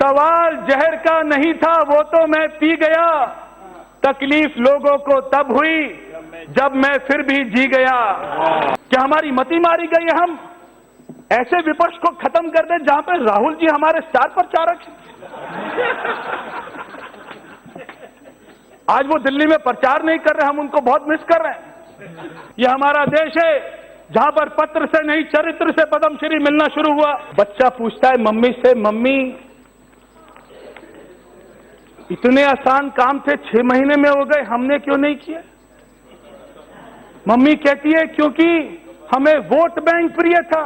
सवाल जहर का नहीं था, वो तो मैं पी गया। तकलीफ लोगों को तब हुई जब मैं फिर भी जी गया। क्या हमारी मति मारी गई है? हम ऐसे विपक्ष को खत्म कर दें जहां पर राहुल जी हमारे स्टार प्रचारक हैं। आज वो दिल्ली में प्रचार नहीं कर रहे, हम उनको बहुत मिस कर रहे हैं। ये हमारा देश है जहां पर पत्र से नहीं चरित्र से पद्मश्री मिलना शुरू हुआ। बच्चा पूछता है मम्मी से, मम्मी इतने आसान काम थे 6 महीने में हो गए, हमने क्यों नहीं किया? मम्मी कहती है क्योंकि हमें वोट बैंक प्रिय था।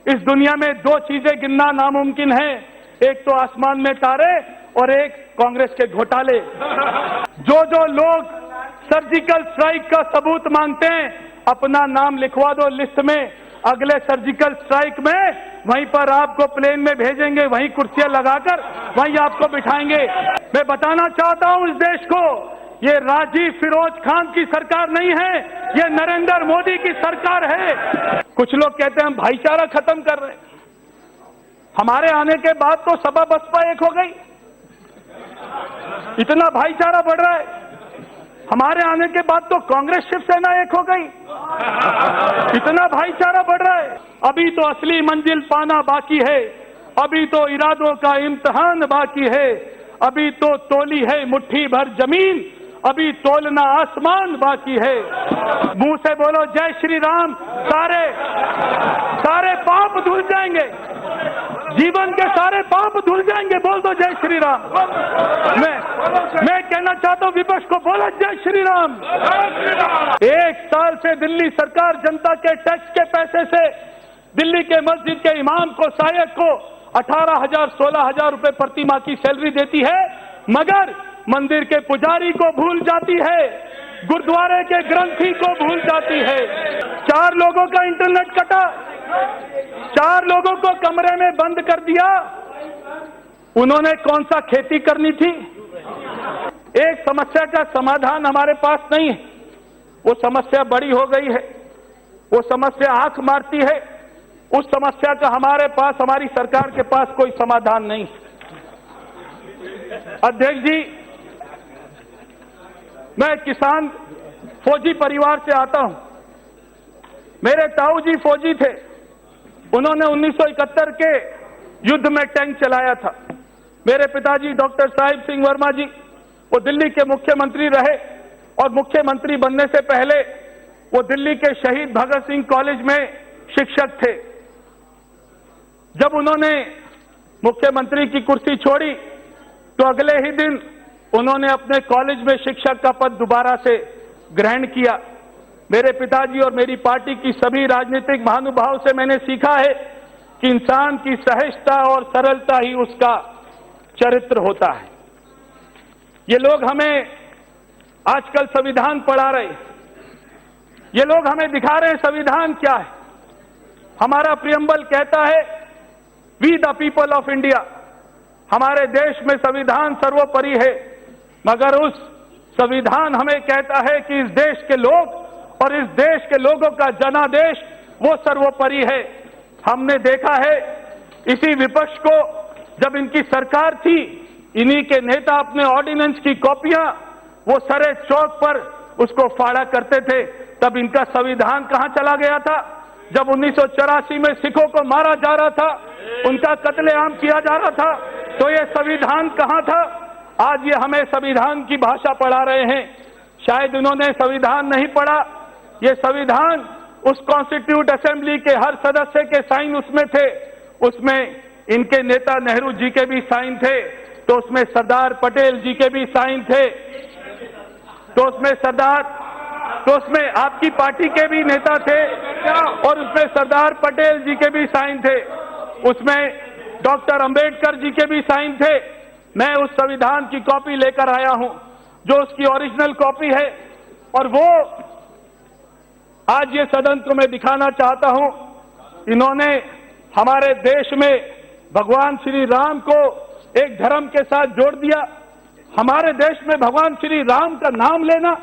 इस दुनिया में 2 चीजें गिनना नामुमकिन है, एक तो आसमान में तारे और एक कांग्रेस के घोटाले। जो लोग सर्जिकल स्ट्राइक का सबूत मांगते हैं, अपना नाम लिखवा दो लिस्ट में। अगले सर्जिकल स्ट्राइक में वहीं पर आपको प्लेन में भेजेंगे, वहीं कुर्सियां लगाकर वहीं आपको बिठाएंगे। मैं बताना चाहता हूं इस देश को, ये राजीव फिरोज खान की सरकार नहीं है, ये नरेंद्र मोदी की सरकार है। कुछ लोग कहते हैं हम भाईचारा खत्म कर रहे हैं। हमारे आने के बाद तो सपा बसपा एक हो गई, इतना भाईचारा बढ़ रहा है। हमारे आने के बाद तो कांग्रेस शिवसेना एक हो गई, इतना भाईचारा बढ़ रहा है। अभी तो असली मंजिल पाना बाकी है, अभी तो इरादों का इम्तिहान बाकी है, अभी तो तोली है मुट्ठी भर जमीन, अभी तोलना आसमान बाकी है। मुंह से बोलो जय श्री राम, सारे पाप धुल जाएंगे, जीवन के सारे पाप धुल जाएंगे। बोल दो जय श्री राम। मैं कहना चाहता हूं विपक्ष को, बोलो जय श्री राम। 1 साल से दिल्ली सरकार जनता के टैक्स के पैसे से दिल्ली के मस्जिद के इमाम को, सायक को 18,000 16,000 रुपए प्रति माह की सैलरी देती है, मगर मंदिर के पुजारी को भूल जाती है, गुरुद्वारे के ग्रंथी को भूल जाती है। 4 लोगों का इंटरनेट कटा, 4 लोगों को कमरे में बंद कर दिया। उन्होंने कौन सा खेती करनी थी? एक समस्या का समाधान हमारे पास नहीं है, वो समस्या बड़ी हो गई है, वो समस्या आंख मारती है। उस समस्या का हमारे पास, हमारी सरकार के पास कोई समाधान नहीं। अध्यक्ष जी, मैं किसान फौजी परिवार से आता हूं। मेरे ताऊ जी फौजी थे, उन्होंने 1971 के युद्ध में टैंक चलाया था। मेरे पिताजी डॉक्टर साहिब सिंह वर्मा जी, वो दिल्ली के मुख्यमंत्री रहे और मुख्यमंत्री बनने से पहले वो दिल्ली के शहीद भगत सिंह कॉलेज में शिक्षक थे। जब उन्होंने मुख्यमंत्री की कुर्सी छोड़ी तो अगले ही दिन उन्होंने अपने कॉलेज में शिक्षक का पद दोबारा से ग्रहण किया। मेरे पिताजी और मेरी पार्टी की सभी राजनीतिक महानुभाव से मैंने सीखा है कि इंसान की सहजता और सरलता ही उसका चरित्र होता है। ये लोग हमें आजकल संविधान पढ़ा रहे, ये लोग हमें दिखा रहे हैं संविधान क्या है। हमारा प्रियम्बल कहता है we the people of India, हमारे देश में संविधान सर्वोपरि है, मगर उस संविधान हमें कहता है कि इस देश के लोग और इस देश के लोगों का जनादेश वो सर्वोपरि है। हमने देखा है इसी विपक्ष को, जब इनकी सरकार थी, इन्हीं के नेता अपने ऑर्डिनेंस की कॉपियां वो सरे चौक पर उसको फाड़ा करते थे। तब इनका संविधान कहां चला गया था? जब 1984 में सिखों को मारा जा रहा था, उनका कत्लेआम किया जा रहा था, तो ये संविधान कहां था? आज ये हमें संविधान की भाषा पढ़ा रहे हैं। शायद इन्होंने संविधान नहीं पढ़ा, ये संविधान उस कॉन्स्टिट्यूट असेंबली के हर सदस्य के साइन उसमें थे, उसमें इनके नेता नेहरू जी के भी साइन थे, तो उसमें सरदार पटेल जी के भी साइन थे, तो उसमें आपकी पार्टी के भी नेता थे और उसमें सरदार पटेल जी के भी साइन थे, उसमें डॉक्टर अंबेडकर जी के भी साइन थे। मैं उस संविधान की कॉपी लेकर आया हूं जो उसकी ओरिजिनल कॉपी है, और वो आज ये सदन को मैं दिखाना चाहता हूं। इन्होंने हमारे देश में भगवान श्री राम को एक धर्म के साथ जोड़ दिया। हमारे देश में भगवान श्री राम का नाम लेना,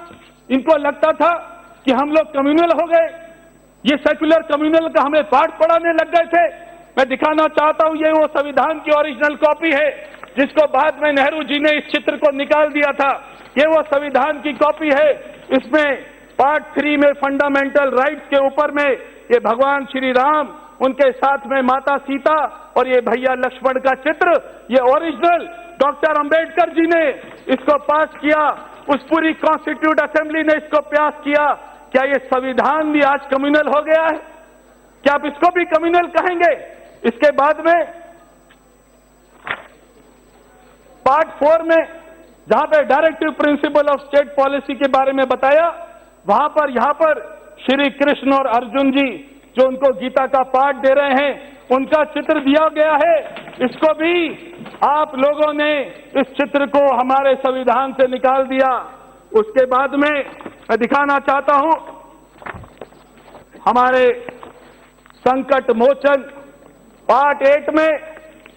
इनको लगता था कि हम लोग कम्युनल हो गए, ये सेक्युलर कम्युनल का हमें पाठ पढ़ाने लग गए थे। मैं दिखाना चाहता हूं, ये वो संविधान की ओरिजिनल कॉपी है जिसको बाद में नेहरू जी ने इस चित्र को निकाल दिया था। ये वो संविधान की कॉपी है। इसमें पार्ट 3 में फंडामेंटल राइट्स के ऊपर में ये भगवान श्री राम, उनके साथ में माता सीता और ये भैया लक्ष्मण का चित्र, ये ओरिजिनल डॉक्टर अंबेडकर जी ने इसको पास किया, उस पूरी कॉन्स्टिट्यूट असेंबली ने इसको पास किया। क्या ये संविधान भी आज कम्युनल हो गया है? क्या आप इसको भी कम्युनल कहेंगे? इसके बाद में पार्ट 4 में जहां पे directive principle of state policy के बारे में बताया, वहां पर यहां पर श्री कृष्ण और अर्जुन जी जो उनको गीता का पाठ दे रहे हैं, उनका चित्र दिया गया है। इसको भी आप लोगों ने इस चित्र को हमारे संविधान से निकाल दिया। उसके बाद में मैं दिखाना चाहता हूं हमारे संकट मोचन पार्ट 8 में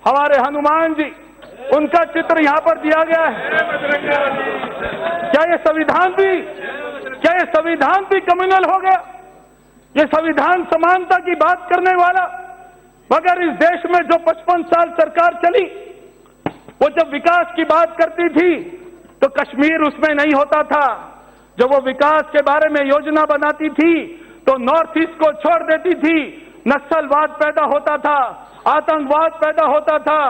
हमारे हनुमान जी, उनका चित्र यहां पर दिया गया है। क्या ये संविधान भी कम्युनल हो गया? ये संविधान समानता की बात करने वाला, मगर इस देश में जो 55 साल सरकार चली, वो जब विकास की बात करती थी तो कश्मीर उसमें नहीं होता था। जब वो विकास के बारे में योजना बनाती थी तो नॉर्थ ईस्ट को छोड़ देती थी, नक्सलवाद पैदा होता था, आतंकवाद पैदा होता था।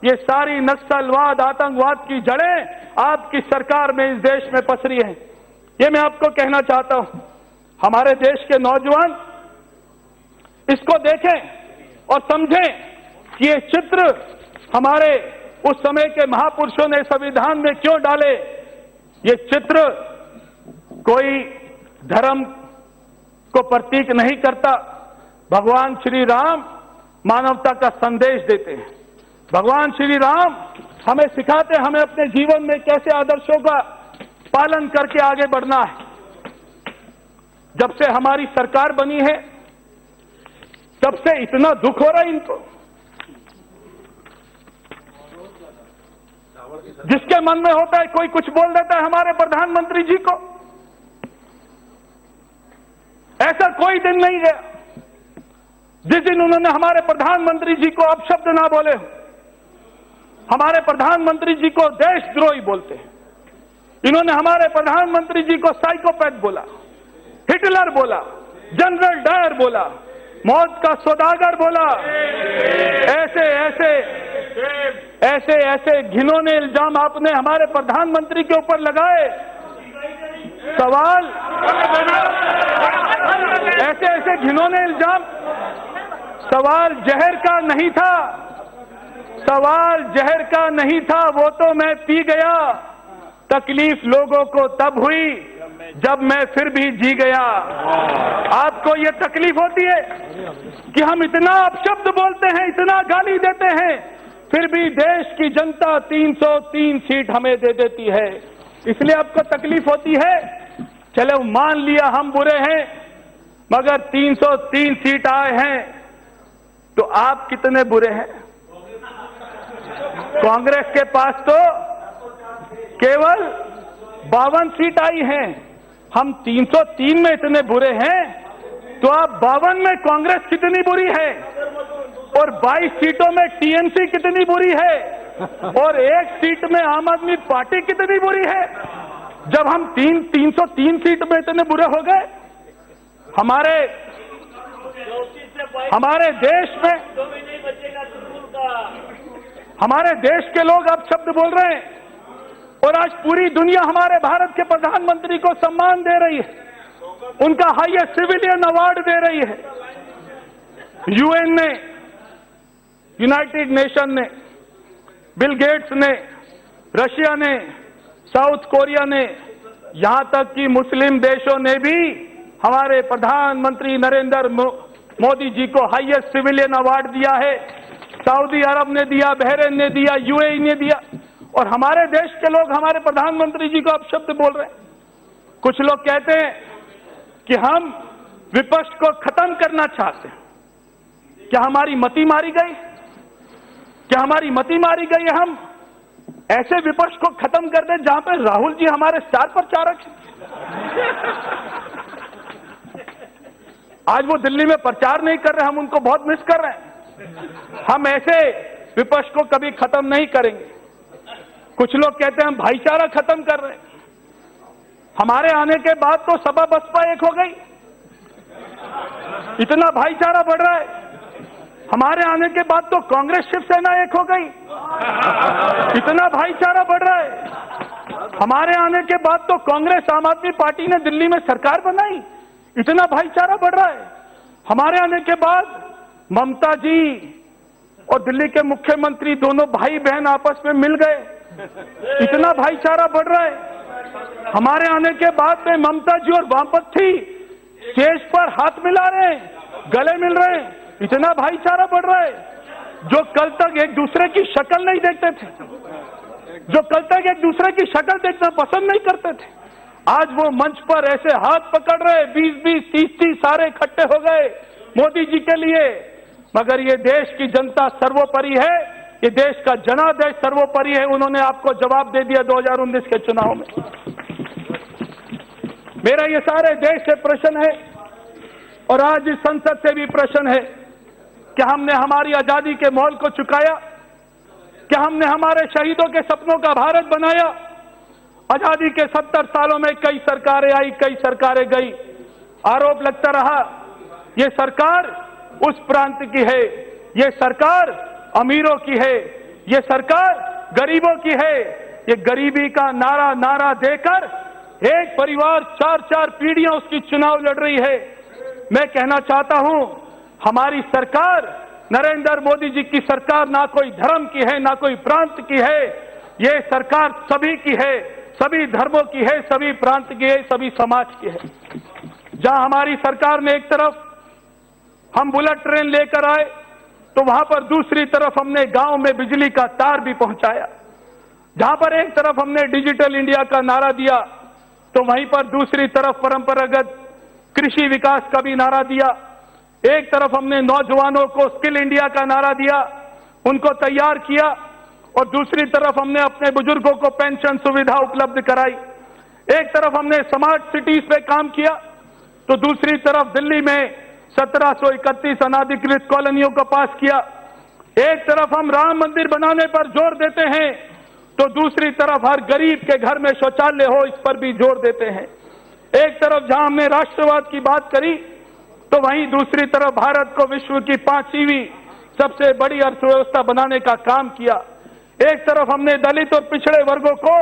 ये सारी नक्सलवाद, आतंकवाद की जड़ें आपकी सरकार में इस देश में पसरी हैं। ये मैं आपको कहना चाहता हूं। हमारे देश के नौजवान इसको देखें और समझें कि ये चित्र हमारे उस समय के महापुरुषों ने संविधान में क्यों डाले। ये चित्र कोई धर्म को प्रतीक नहीं करता। भगवान श्री राम मानवता का संदेश देते हैं। भगवान श्री राम हमें सिखाते हैं हमें अपने जीवन में कैसे आदर्शों का पालन करके आगे बढ़ना है। जब से हमारी सरकार बनी है तब से इतना दुख हो रहा है इनको। जिसके मन में होता है कोई कुछ बोल देता है हमारे प्रधानमंत्री जी को। ऐसा कोई दिन नहीं गया जिस दिन उन्होंने हमारे प्रधानमंत्री जी को अपशब्द ना बोले हो। हमारे प्रधानमंत्री जी को देशद्रोही बोलते हैं। इन्होंने हमारे प्रधानमंत्री जी को साइकोपैथ बोला, हिटलर बोला, जनरल डायर बोला, मौत का सौदागर बोला। ऐसे घिनौने इल्जाम आपने हमारे प्रधानमंत्री के ऊपर लगाए। सवाल ऐसे घिनौने इल्जाम, सवाल जहर का नहीं था, सवाल जहर का नहीं था, वो तो मैं पी गया। तकलीफ लोगों को तब हुई जब मैं फिर भी जी गया। आपको ये तकलीफ होती है कि हम इतना अपशब्द बोलते हैं, इतना गाली देते हैं, फिर भी देश की जनता 303 सीट हमें दे देती है। इसलिए आपको तकलीफ होती है। चलो मान लिया हम बुरे हैं, मगर 303 सीट आए हैं तो आप कितने बुरे हैं? कांग्रेस के पास तो केवल 52 सीट आई हैं। हम 303 में इतने बुरे हैं तो आप 52 में कांग्रेस कितनी बुरी है, और 22 सीटों में टीएमसी कितनी बुरी है, और 1 सीट में आम आदमी पार्टी कितनी बुरी है। जब हम 303 सीट में इतने बुरे हो गए, हमारे देश में हमारे देश के लोग अब शब्द बोल रहे हैं, और आज पूरी दुनिया हमारे भारत के प्रधानमंत्री को सम्मान दे रही है, उनका हाईएस्ट सिविलियन अवार्ड दे रही है। यूएन ने, यूनाइटेड नेशन ने, बिल गेट्स ने, रशिया ने, साउथ कोरिया ने, यहां तक कि मुस्लिम देशों ने भी हमारे प्रधानमंत्री नरेंद्र मोदी जी को हाईएस्ट सिविलियन अवार्ड दिया है। सऊदी अरब ने दिया, बहरीन ने दिया, यूएई ने दिया, और हमारे देश के लोग हमारे प्रधानमंत्री जी को अपशब्द बोल रहे हैं। कुछ लोग कहते हैं कि हम विपक्ष को खत्म करना चाहते हैं। क्या हमारी मति मारी गई? क्या हमारी मति मारी गई है? हम ऐसे विपक्ष को खत्म कर दें जहां पर राहुल जी हमारे स्टार प्रचारक हैं। आज वो दिल्ली में प्रचार नहीं कर रहे, हम उनको बहुत मिस कर रहे हैं। हम ऐसे विपक्ष को कभी खत्म नहीं करेंगे। कुछ लोग कहते हैं हम भाईचारा खत्म कर रहे हैं। हमारे आने के बाद तो सपा बसपा एक हो गई, इतना भाईचारा बढ़ रहा है। हमारे आने के बाद तो कांग्रेस शिवसेना एक हो गई, इतना भाईचारा बढ़ रहा है। हमारे आने के बाद तो कांग्रेस आम आदमी पार्टी ने दिल्ली में सरकार बनाई, इतना भाईचारा बढ़ रहा है। हमारे आने के बाद ममता जी और दिल्ली के मुख्यमंत्री दोनों भाई बहन आपस में मिल गए, इतना भाईचारा बढ़ रहा है। हमारे आने के बाद में ममता जी और वामपंथी स्टेज पर हाथ मिला रहे हैं, गले मिल रहे हैं, इतना भाईचारा बढ़ रहा है। जो कल तक एक दूसरे की शक्ल नहीं देखते थे, जो कल तक एक दूसरे की शक्ल देखना पसंद नहीं करते थे, आज वो मंच पर ऐसे हाथ पकड़ रहे, 20-20, 30-30 सारे इकट्ठे हो गए मोदी जी के लिए। मगर ये देश की जनता सर्वोपरि है, ये देश का जनादेश सर्वोपरि है। उन्होंने आपको जवाब दे दिया 2019 के चुनाव में। मेरा ये सारे देश से प्रश्न है और आज इस संसद से भी प्रश्न है कि हमने हमारी आजादी के मोल को चुकाया? क्या हमने हमारे शहीदों के सपनों का भारत बनाया? आजादी के 70 सालों में कई सरकारें आई, कई सरकारें गई। आरोप लगता रहा ये सरकार उस प्रांत की है, ये सरकार अमीरों की है, ये सरकार गरीबों की है। ये गरीबी का नारा देकर एक परिवार 4-4 पीढ़ियां उसकी चुनाव लड़ रही है। मैं कहना चाहता हूं, हमारी सरकार नरेंद्र मोदी जी की सरकार ना कोई धर्म की है, ना कोई प्रांत की है। ये सरकार सभी की है, सभी धर्मों की है, सभी प्रांत की है, सभी समाज की है। जहां हमारी सरकार ने एक तरफ हम बुलेट ट्रेन लेकर आए तो वहां पर दूसरी तरफ हमने गांव में बिजली का तार भी पहुंचाया। जहां पर एक तरफ हमने डिजिटल इंडिया का नारा दिया तो वहीं पर दूसरी तरफ परंपरागत कृषि विकास का भी नारा दिया। एक तरफ हमने नौजवानों को स्किल इंडिया का नारा दिया, उनको तैयार किया, और दूसरी तरफ हमने अपने बुजुर्गों को पेंशन सुविधा उपलब्ध कराई। एक तरफ हमने स्मार्ट सिटीज पे काम किया तो दूसरी तरफ दिल्ली में 1731 अनाधिकृत कॉलोनियों को पास किया। एक तरफ हम राम मंदिर बनाने पर जोर देते हैं तो दूसरी तरफ हर गरीब के घर में शौचालय हो, इस पर भी जोर देते हैं। एक तरफ जहां हमने राष्ट्रवाद की बात करी तो वहीं दूसरी तरफ भारत को विश्व की 5वीं सबसे बड़ी अर्थव्यवस्था बनाने का काम किया। एक तरफ हमने दलित और पिछड़े वर्गों को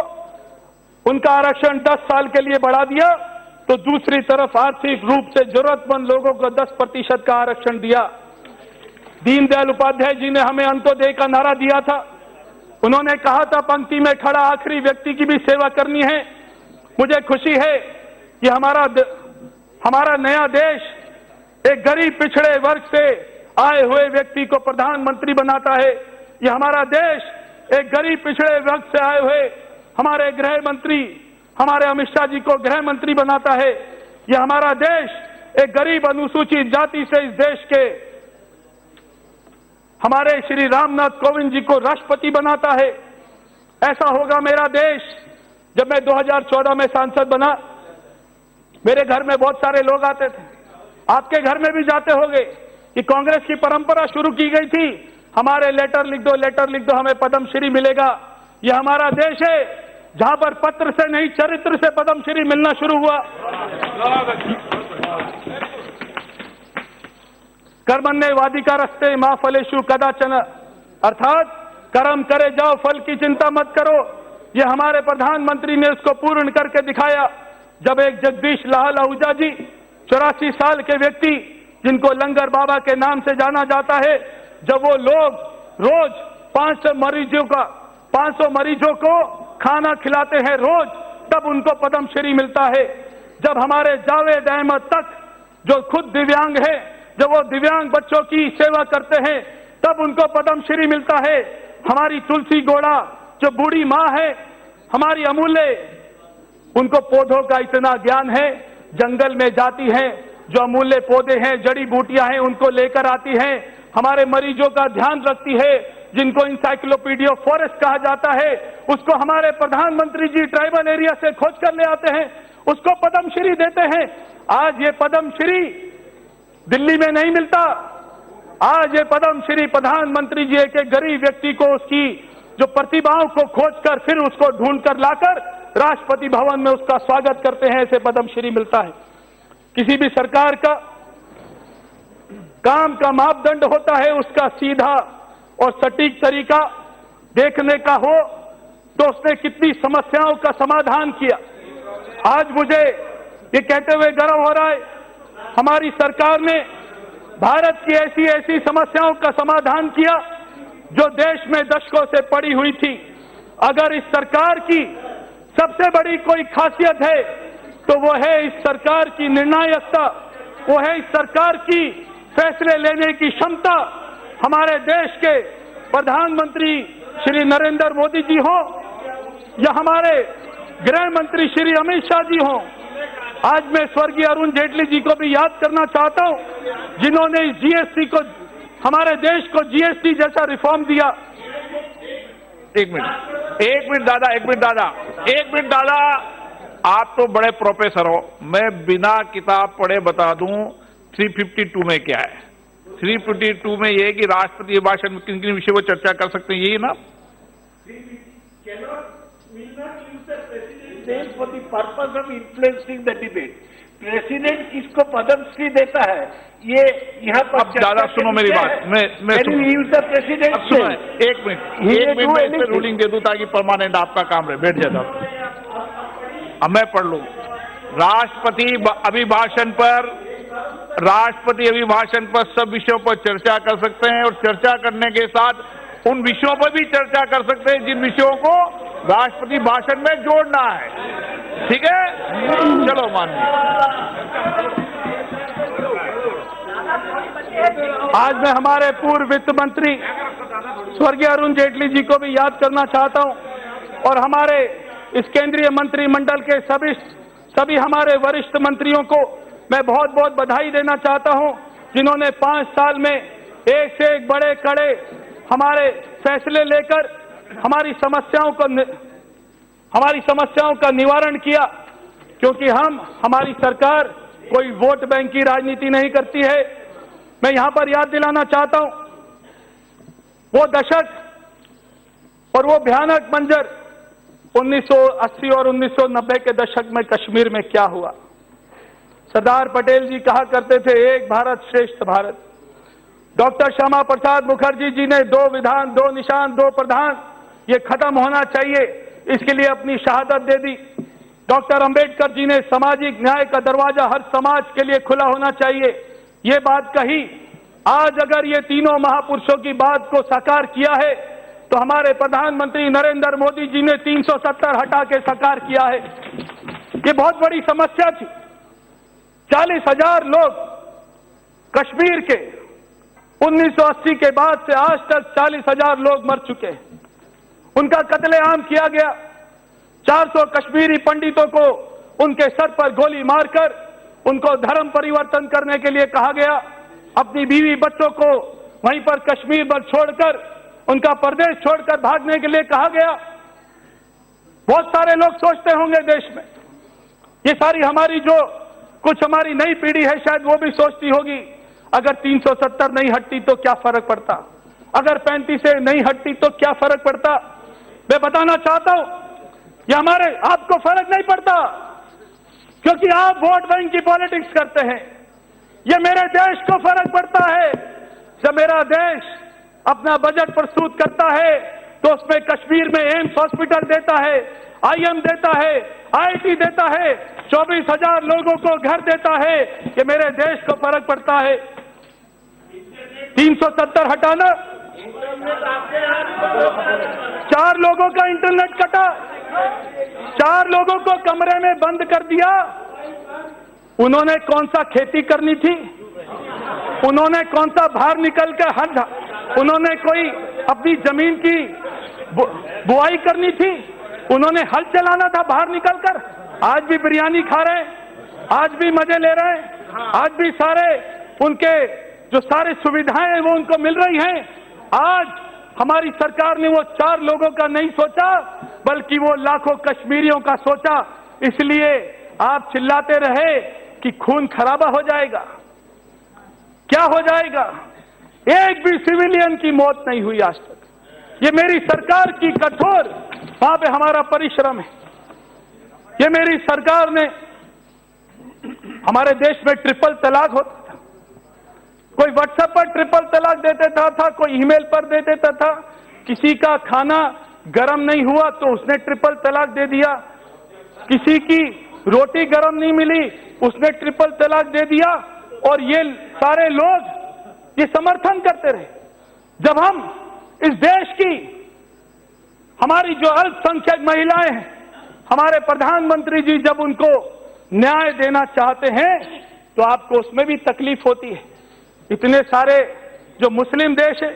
उनका आरक्षण 10 साल के लिए बढ़ा दिया तो दूसरी तरफ आर्थिक रूप से जरूरतमंद लोगों को 10% का आरक्षण दिया। दीनदयाल उपाध्याय जी ने हमें अंत्योदय का नारा दिया था। उन्होंने कहा था पंक्ति में खड़ा आखिरी व्यक्ति की भी सेवा करनी है। मुझे खुशी है कि हमारा नया देश एक गरीब पिछड़े वर्ग से आए हुए व्यक्ति को प्रधानमंत्री बनाता है। यह हमारा देश एक गरीब पिछड़े वर्ग से आए हुए हमारे गृह मंत्री, हमारे अमित शाह जी को गृह मंत्री बनाता है। यह हमारा देश एक गरीब अनुसूचित जाति से इस देश के हमारे श्री रामनाथ कोविंद जी को राष्ट्रपति बनाता है। ऐसा होगा मेरा देश। जब मैं 2014 में सांसद बना, मेरे घर में बहुत सारे लोग आते थे, आपके घर में भी जाते होंगे, कि कांग्रेस की परंपरा शुरू की गई थी, हमारे लेटर लिख दो, हमें पद्मश्री मिलेगा। यह हमारा देश है जहां पर पत्र से नहीं चरित्र से पद्मश्री मिलना शुरू हुआ। कर्मण्ये वाधिकारस्ते मा फलेषु कदाचन, अर्थात कर्म करे जाओ, फल की चिंता मत करो। यह हमारे प्रधानमंत्री ने उसको पूर्ण करके दिखाया। जब एक जगदीश लाल आहूजा जी 84 साल के व्यक्ति जिनको लंगर बाबा के नाम से जाना जाता है, जब वो लोग रोज 500 मरीजों को खाना खिलाते हैं रोज, तब उनको पद्मश्री मिलता है। जब हमारे जावेद अहमद तक जो खुद दिव्यांग है, जब वो दिव्यांग बच्चों की सेवा करते हैं, तब उनको पद्मश्री मिलता है। हमारी तुलसी गोड़ा जो बूढ़ी माँ है, हमारी अमूल्य, उनको पौधों का इतना ज्ञान है, जंगल में जाती हैं, जो अमूल्य पौधे हैं, जड़ी बूटियां हैं, उनको लेकर आती हैं, हमारे मरीजों का ध्यान रखती है, जिनको इंसाइक्लोपीडिया फॉरेस्ट कहा जाता है, उसको हमारे प्रधानमंत्री जी ट्राइबल एरिया से खोज कर ले आते हैं, उसको पद्मश्री देते हैं। आज ये पद्मश्री दिल्ली में नहीं मिलता, आज ये पद्म श्री प्रधानमंत्री जी एक गरीब व्यक्ति को उसकी जो प्रतिभाओं को खोजकर फिर उसको ढूंढकर लाकर राष्ट्रपति भवन में उसका स्वागत करते हैं, ऐसे पद्म श्री मिलता है। किसी भी सरकार का काम का मापदंड होता है उसका सीधा और सटीक तरीका देखने का हो, तो उसने कितनी समस्याओं का समाधान किया। आज मुझे ये कहते हुए गर्व हो रहा है, हमारी सरकार ने भारत की ऐसी ऐसी समस्याओं का समाधान किया जो देश में दशकों से पड़ी हुई थी। अगर इस सरकार की सबसे बड़ी कोई खासियत है तो वो है इस सरकार की निर्णायकता, वो है इस सरकार की फैसले लेने की क्षमता। हमारे देश के प्रधानमंत्री श्री नरेंद्र मोदी जी हों या हमारे गृह मंत्री श्री अमित शाह जी हों, आज मैं स्वर्गीय अरुण जेटली जी को भी याद करना चाहता हूं, जिन्होंने जीएसटी को, हमारे देश को जीएसटी जैसा रिफॉर्म दिया। एक मिनट दादा, आप तो बड़े प्रोफेसर हो, मैं बिना किताब पढ़े बता दूं 352 में क्या है। 352 में यह है कि राष्ट्रपति भाषण में किन किन विषयों पर चर्चा कर सकते हैं, यही ना? For the purpose of influencing the debate, president किसको पद्मश्री देता है ये यहाँ पर। अब दादा सुनो मेरी बात, मैं प्रेसिडेंट सुनो, एक मिनट मैं इस पे रूलिंग दे दूं ताकि परमानेंट आपका काम रहे। बैठ जाता, अब मैं पढ़ लूं। राष्ट्रपति अभिभाषण पर सब विषयों पर चर्चा कर सकते हैं और चर्चा करने के साथ उन विषयों पर भी चर्चा कर सकते हैं जिन विषयों को राष्ट्रपति भाषण में जोड़ना है। ठीक है, चलो मानिए। आज मैं हमारे पूर्व वित्त मंत्री स्वर्गीय अरुण जेटली जी को भी याद करना चाहता हूं और हमारे इस केंद्रीय मंत्रिमंडल के सभी हमारे वरिष्ठ मंत्रियों को मैं बहुत बहुत बधाई देना चाहता हूं, जिन्होंने 5 साल में एक से एक बड़े कड़े हमारे फैसले लेकर हमारी समस्याओं का निवारण किया। क्योंकि हमारी सरकार कोई वोट बैंक की राजनीति नहीं करती है। मैं यहां पर याद दिलाना चाहता हूं वो दशक और वो भयानक मंजर 1980 और 1990 के दशक में कश्मीर में क्या हुआ। सरदार पटेल जी कहा करते थे एक भारत श्रेष्ठ भारत। डॉक्टर श्यामा प्रसाद मुखर्जी जी ने 2 विधान 2 निशान 2 प्रधान ये खत्म होना चाहिए, इसके लिए अपनी शहादत दे दी। डॉक्टर अंबेडकर जी ने सामाजिक न्याय का दरवाजा हर समाज के लिए खुला होना चाहिए, ये बात कही। आज अगर ये तीनों महापुरुषों की बात को साकार किया है तो हमारे प्रधानमंत्री नरेंद्र मोदी जी ने 370 हटा के साकार किया है। ये बहुत बड़ी समस्या थी। 40,000 लोग कश्मीर के 1980 के बाद से आज तक 40,000 लोग मर चुके हैं, उनका कत्लेआम किया गया। 400 कश्मीरी पंडितों को उनके सर पर गोली मारकर उनको धर्म परिवर्तन करने के लिए कहा गया। अपनी बीवी बच्चों को वहीं पर कश्मीर पर छोड़कर उनका प्रदेश छोड़कर भागने के लिए कहा गया। बहुत सारे लोग सोचते होंगे देश में, ये सारी हमारी जो कुछ हमारी नई पीढ़ी है शायद वो भी सोचती होगी अगर 370 नहीं हटती तो क्या फर्क पड़ता, अगर 35 से नहीं हटती तो क्या फर्क पड़ता। मैं बताना चाहता हूं ये हमारे आपको फर्क नहीं पड़ता क्योंकि आप वोट बैंक की पॉलिटिक्स करते हैं। ये मेरे देश को फर्क पड़ता है। जब मेरा देश अपना बजट प्रस्तुत करता है तो उसमें कश्मीर में एम्स हॉस्पिटल देता है, आईएम देता है, आईआईटी देता है, 24,000 लोगों को घर देता है। ये मेरे देश को फर्क पड़ता है। 370 हटाना, 4 लोगों का इंटरनेट कटा, 4 लोगों को कमरे में बंद कर दिया। उन्होंने कौन सा खेती करनी थी, उन्होंने कौन सा बाहर निकल कर उन्होंने कोई अपनी जमीन की बुआई करनी थी, उन्होंने हल चलाना था बाहर निकलकर। आज भी बिरयानी खा रहे हैं, आज भी मजे ले रहे हैं, आज भी सारे उनके जो सारी सुविधाएं हैं वो उनको मिल रही हैं। आज हमारी सरकार ने वो 4 लोगों का नहीं सोचा बल्कि वो लाखों कश्मीरियों का सोचा। इसलिए आप चिल्लाते रहे कि खून खराबा हो जाएगा। क्या हो जाएगा? एक भी सिविलियन की मौत नहीं हुई आज तक। ये मेरी सरकार की कठोर, वहां पे हमारा परिश्रम है। ये मेरी सरकार ने, हमारे देश में ट्रिपल तलाक होता था, कोई व्हाट्सएप पर ट्रिपल तलाक दे देता था, कोई ईमेल पर दे देता था, किसी का खाना गर्म नहीं हुआ तो उसने ट्रिपल तलाक दे दिया, किसी की रोटी गर्म नहीं मिली उसने ट्रिपल तलाक दे दिया, और ये सारे लोग ये समर्थन करते रहे। जब हम इस देश की, हमारी जो अल्पसंख्यक महिलाएं हैं, हमारे प्रधानमंत्री जी जब उनको न्याय देना चाहते हैं तो आपको उसमें भी तकलीफ होती है। इतने सारे जो मुस्लिम देश है,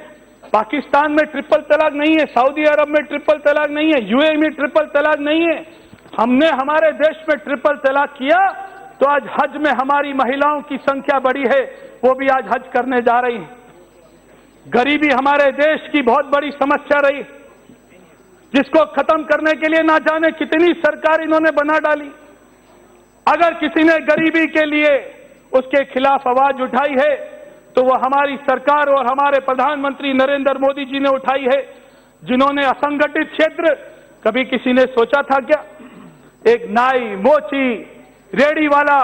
पाकिस्तान में ट्रिपल तलाक नहीं है, सऊदी अरब में ट्रिपल तलाक नहीं है, यूएई में ट्रिपल तलाक नहीं है। हमने हमारे देश में ट्रिपल तलाक किया तो आज हज में हमारी महिलाओं की संख्या बढ़ी है, वो भी आज हज करने जा रही है। गरीबी हमारे देश की बहुत बड़ी समस्या रही, जिसको खत्म करने के लिए ना जाने कितनी सरकार इन्होंने बना डाली। अगर किसी ने गरीबी के लिए उसके खिलाफ आवाज उठाई है तो वो हमारी सरकार और हमारे प्रधानमंत्री नरेंद्र मोदी जी ने उठाई है, जिन्होंने असंगठित क्षेत्र, कभी किसी ने सोचा था क्या एक नाई, मोची, रेडी वाला,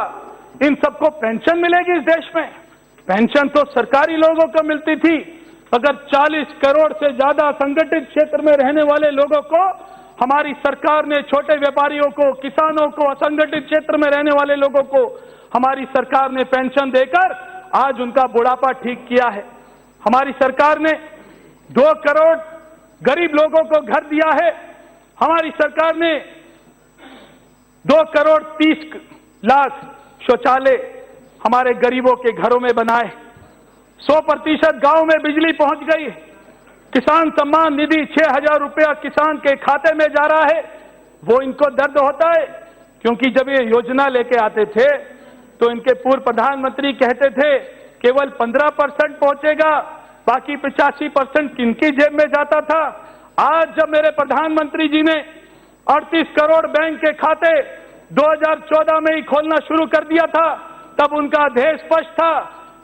इन सबको पेंशन मिलेगी इस देश में? पेंशन तो सरकारी लोगों को मिलती थी। अगर 40 करोड़ से ज्यादा असंगठित क्षेत्र में रहने वाले लोगों को हमारी सरकार ने, छोटे व्यापारियों को, किसानों को, असंगठित क्षेत्र में रहने वाले लोगों को हमारी सरकार ने पेंशन देकर आज उनका बुढ़ापा ठीक किया है। हमारी सरकार ने 2 करोड़ गरीब लोगों को घर दिया है। हमारी सरकार ने 2 करोड़ 30 लाख शौचालय हमारे गरीबों के घरों में बनाए। 100% गांव में बिजली पहुंच गई। किसान सम्मान निधि 6,000 रुपया किसान के खाते में जा रहा है। वो इनको दर्द होता है, क्योंकि जब ये योजना लेके आते थे तो इनके पूर्व प्रधानमंत्री कहते थे केवल 15% पहुंचेगा, बाकी 85% किनकी जेब में जाता था। आज जब मेरे प्रधानमंत्री जी ने 38 करोड़ बैंक के खाते 2014 में ही खोलना शुरू कर दिया था, तब उनका ध्येय स्पष्ट था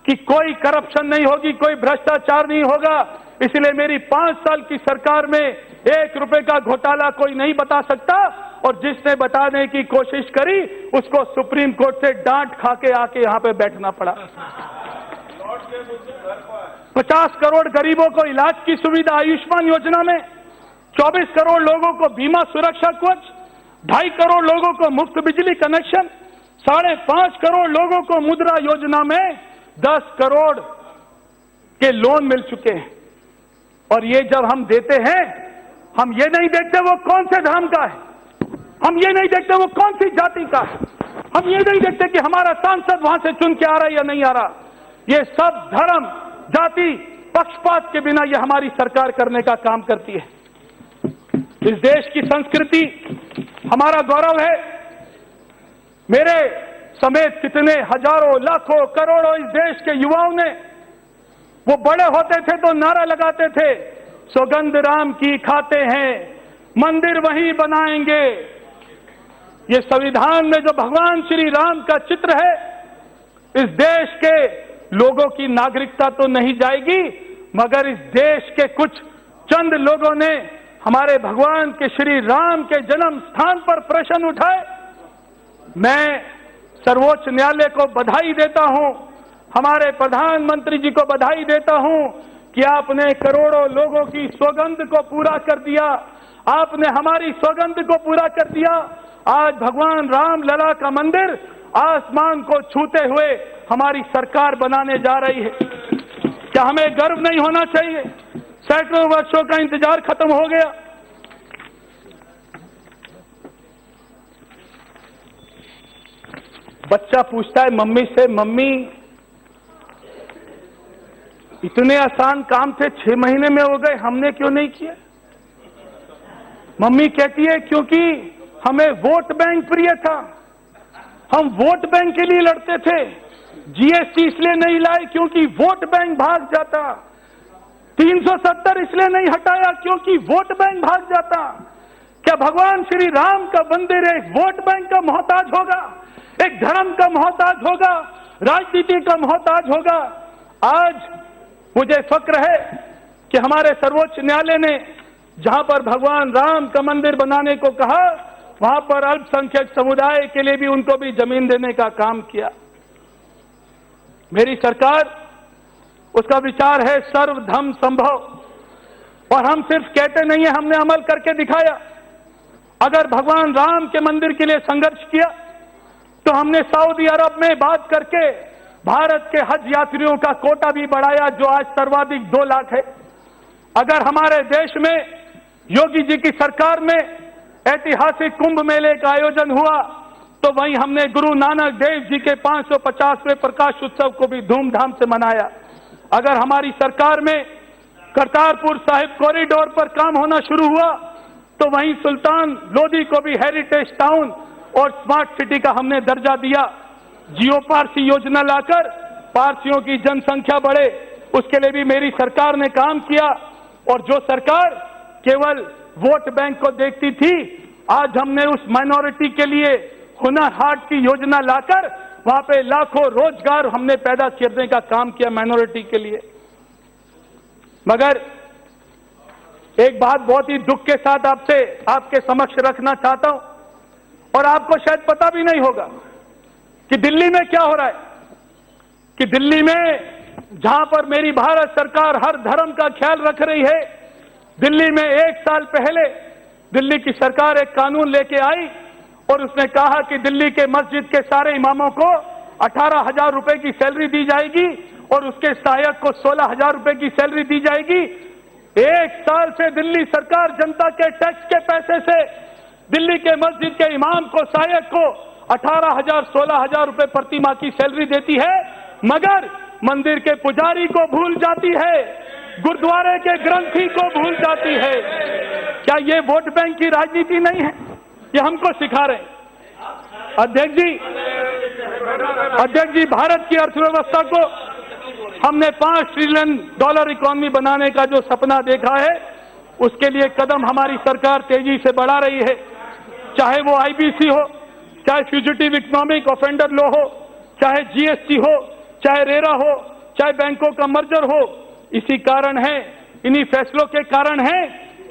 कि कोई करप्शन नहीं होगी, कोई भ्रष्टाचार नहीं होगा। इसलिए मेरी 5 साल की सरकार में 1 रुपए का घोटाला कोई नहीं बता सकता, और जिसने बताने की कोशिश करी उसको सुप्रीम कोर्ट से डांट खा के आके यहां पे बैठना पड़ा। 50 करोड़ गरीबों को इलाज की सुविधा आयुष्मान योजना में, 24 करोड़ लोगों को बीमा सुरक्षा कवच, 2.5 करोड़ लोगों को मुफ्त बिजली कनेक्शन, 5.5 करोड़ लोगों को मुद्रा योजना में 10 करोड़ के लोन मिल चुके हैं। और ये जब हम देते हैं, हम ये नहीं देखते वो कौन से धर्म का है, हम ये नहीं देखते वो कौन सी जाति का है, हम ये नहीं देखते कि हमारा सांसद वहां से चुन के आ रहा है या नहीं आ रहा। ये सब धर्म, जाति, पक्षपात के बिना ये हमारी सरकार करने का काम करती है। इस देश की संस्कृति हमारा गौरव है। मेरे समेत कितने हजारों, लाखों, करोड़ों इस देश के युवाओं ने, वो बड़े होते थे तो नारा लगाते थे, सौगंध राम की खाते हैं, मंदिर वहीं बनाएंगे। ये संविधान में जो भगवान श्री राम का चित्र है, इस देश के लोगों की नागरिकता तो नहीं जाएगी, मगर इस देश के कुछ चंद लोगों ने हमारे भगवान के श्री राम के जन्म स्थान पर प्रश्न उठाए। मैं सर्वोच्च न्यायालय को बधाई देता हूं, हमारे प्रधानमंत्री जी को बधाई देता हूं कि आपने करोड़ों लोगों की सौगंध को पूरा कर दिया, आपने हमारी सौगंध को पूरा कर दिया। आज भगवान राम लला का मंदिर आसमान को छूते हुए हमारी सरकार बनाने जा रही है। क्या हमें गर्व नहीं होना चाहिए? सैकड़ों वर्षों का इंतजार खत्म हो गया। बच्चा पूछता है मम्मी से, मम्मी इतने आसान काम थे 6 महीने में हो गए, हमने क्यों नहीं किया? मम्मी कहती है क्योंकि हमें वोट बैंक प्रिय था, हम वोट बैंक के लिए लड़ते थे। जीएसटी इसलिए नहीं लाए क्योंकि वोट बैंक भाग जाता, 370 इसलिए नहीं हटाया क्योंकि वोट बैंक भाग जाता। क्या भगवान श्री राम का मंदिर एक वोट बैंक का मोहताज होगा, एक धर्म का मोहताज होगा, राजनीति का मोहताज होगा? आज मुझे फक्र है कि हमारे सर्वोच्च न्यायालय ने जहां पर भगवान राम का मंदिर बनाने को कहा, वहां पर अल्पसंख्यक समुदाय के लिए भी उनको भी जमीन देने का काम किया। मेरी सरकार, उसका विचार है सर्वधर्म संभव, और हम सिर्फ कहते नहीं है, हमने अमल करके दिखाया। अगर भगवान राम के मंदिर के लिए संघर्ष किया तो हमने सऊदी अरब में बात करके भारत के हज यात्रियों का कोटा भी बढ़ाया, जो आज सर्वाधिक 2 लाख है। अगर हमारे देश में योगी जी की सरकार में ऐतिहासिक कुंभ मेले का आयोजन हुआ तो वहीं हमने गुरु नानक देव जी के 550वें प्रकाश उत्सव को भी धूमधाम से मनाया। अगर हमारी सरकार में करतारपुर साहिब कॉरिडोर पर काम होना शुरू हुआ तो वहीं सुल्तान लोधी को भी हेरिटेज टाउन और स्मार्ट सिटी का हमने दर्जा दिया। जियो पारसी योजना लाकर पारसियों की जनसंख्या बढ़े, उसके लिए भी मेरी सरकार ने काम किया। और जो सरकार केवल वोट बैंक को देखती थी, आज हमने उस माइनॉरिटी के लिए हुनर हाट की योजना लाकर वहां पे लाखों रोजगार हमने पैदा करने का काम किया माइनॉरिटी के लिए। मगर एक बात बहुत ही दुख के साथ आपके समक्ष रखना चाहता हूं, और आपको शायद पता भी नहीं होगा कि दिल्ली में क्या हो रहा है। कि दिल्ली में जहां पर मेरी भारत सरकार हर धर्म का ख्याल रख रही है, दिल्ली में 1 साल पहले दिल्ली की सरकार एक कानून लेके आई और उसने कहा कि दिल्ली के मस्जिद के सारे इमामों को 18,000 रुपए की सैलरी दी जाएगी और उसके सहायक को 16,000 रुपए की सैलरी दी जाएगी। 1 साल से दिल्ली सरकार जनता के टैक्स के पैसे से दिल्ली के मस्जिद के इमाम को, सहायक को 18,000 16,000 रुपए प्रति माह की सैलरी देती है, मगर मंदिर के पुजारी को भूल जाती है, गुरुद्वारे के ग्रंथी को भूल जाती है। क्या ये वोट बैंक की राजनीति नहीं है? ये हमको सिखा रहे हैं। अध्यक्ष जी, भारत की अर्थव्यवस्था को हमने $5 ट्रिलियन इकोनॉमी बनाने का जो सपना देखा है, उसके लिए कदम हमारी सरकार तेजी से बढ़ा रही है। चाहे वो आईबीसी हो, चाहे फ्यूजिटिव इकोनॉमिक ऑफेंडर लॉ हो, चाहे जीएसटी हो, चाहे रेरा हो, चाहे बैंकों का मर्जर हो। इसी कारण है, इन्हीं फैसलों के कारण है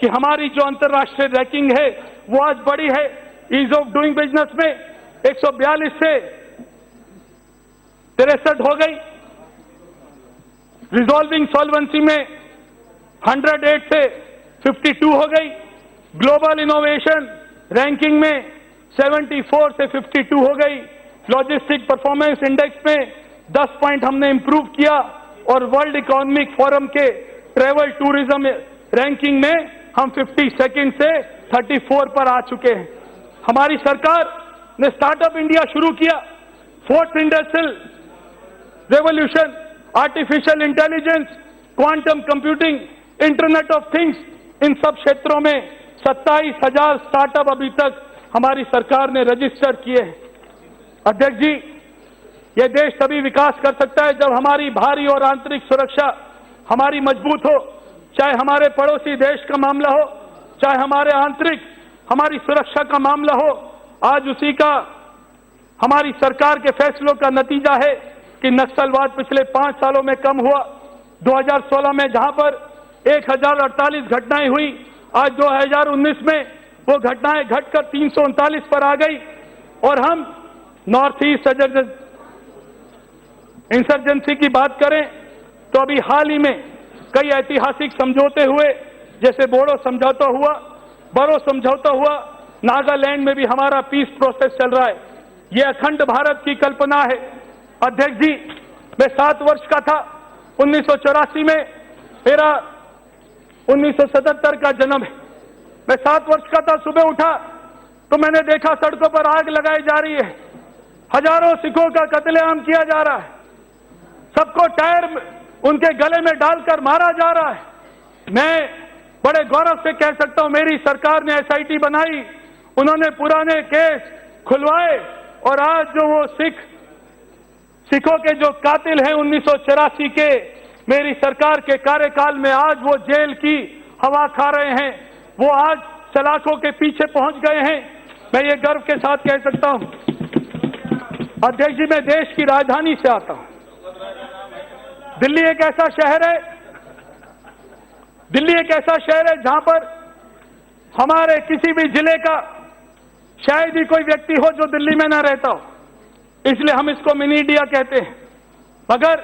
कि हमारी जो अंतर्राष्ट्रीय रैंकिंग है वो आज बढ़ी है। ईज ऑफ डूइंग बिजनेस में 142 से 63 हो गई, रिजॉल्विंग सॉल्वेंसी में 108 से 52 हो गई, ग्लोबल इनोवेशन रैंकिंग में 74 से 52 हो गई, लॉजिस्टिक परफॉर्मेंस इंडेक्स में 10 पॉइंट हमने इंप्रूव किया और वर्ल्ड इकोनॉमिक फोरम के ट्रेवल टूरिज्म रैंकिंग में हम 52nd से 34 पर आ चुके हैं। हमारी सरकार ने स्टार्टअप इंडिया शुरू किया, 4th industrial revolution, artificial intelligence, quantum computing, internet of things, इन सब क्षेत्रों में 27,000 स्टार्टअप अभी तक हमारी सरकार ने रजिस्टर किए हैं। अध्यक्ष जी, यह देश तभी विकास कर सकता है जब हमारी बाहरी और आंतरिक सुरक्षा हमारी मजबूत हो। चाहे हमारे पड़ोसी देश का मामला हो, चाहे हमारे आंतरिक हमारी सुरक्षा का मामला हो, आज उसी का हमारी सरकार के फैसलों का नतीजा है कि नक्सलवाद पिछले 5 सालों में कम हुआ। 2016 में जहां पर 1048 घटनाएं हुई, आज 2019 में वो घटनाएं घटकर 339 पर आ गई। और हम नॉर्थ ईस्ट इंसर्जेंसी की बात करें तो अभी हाल ही में कई ऐतिहासिक समझौते हुए, जैसे बोडो समझौता हुआ, बरो समझौता हुआ, नागालैंड में भी हमारा पीस प्रोसेस चल रहा है। ये अखंड भारत की कल्पना है। अध्यक्ष जी, मैं 7 वर्ष का था, 1984 में मेरा 1977 का जन्म है। मैं 7 वर्ष का था, सुबह उठा तो मैंने देखा सड़कों पर आग लगाई जा रही है, हजारों सिखों का कत्लेआम किया जा रहा है, सबको टायर उनके गले में डालकर मारा जा रहा है। मैं बड़े गौरव से कह सकता हूं, मेरी सरकार ने एसआईटी बनाई, उन्होंने पुराने केस खुलवाए और आज जो वो सिखों के जो कातिल हैं 1984 के, मेरी सरकार के कार्यकाल में आज वो जेल की हवा खा रहे हैं, वो आज सलाखों के पीछे पहुंच गए हैं। मैं ये गर्व के साथ कह सकता हूं। अध्यक्ष जी, मैं देश की राजधानी से आता हूं। दिल्ली एक ऐसा शहर है दिल्ली एक ऐसा शहर है जहां पर हमारे किसी भी जिले का शायद ही कोई व्यक्ति हो जो दिल्ली में ना रहता हो, इसलिए हम इसको मिनी इंडिया कहते हैं। मगर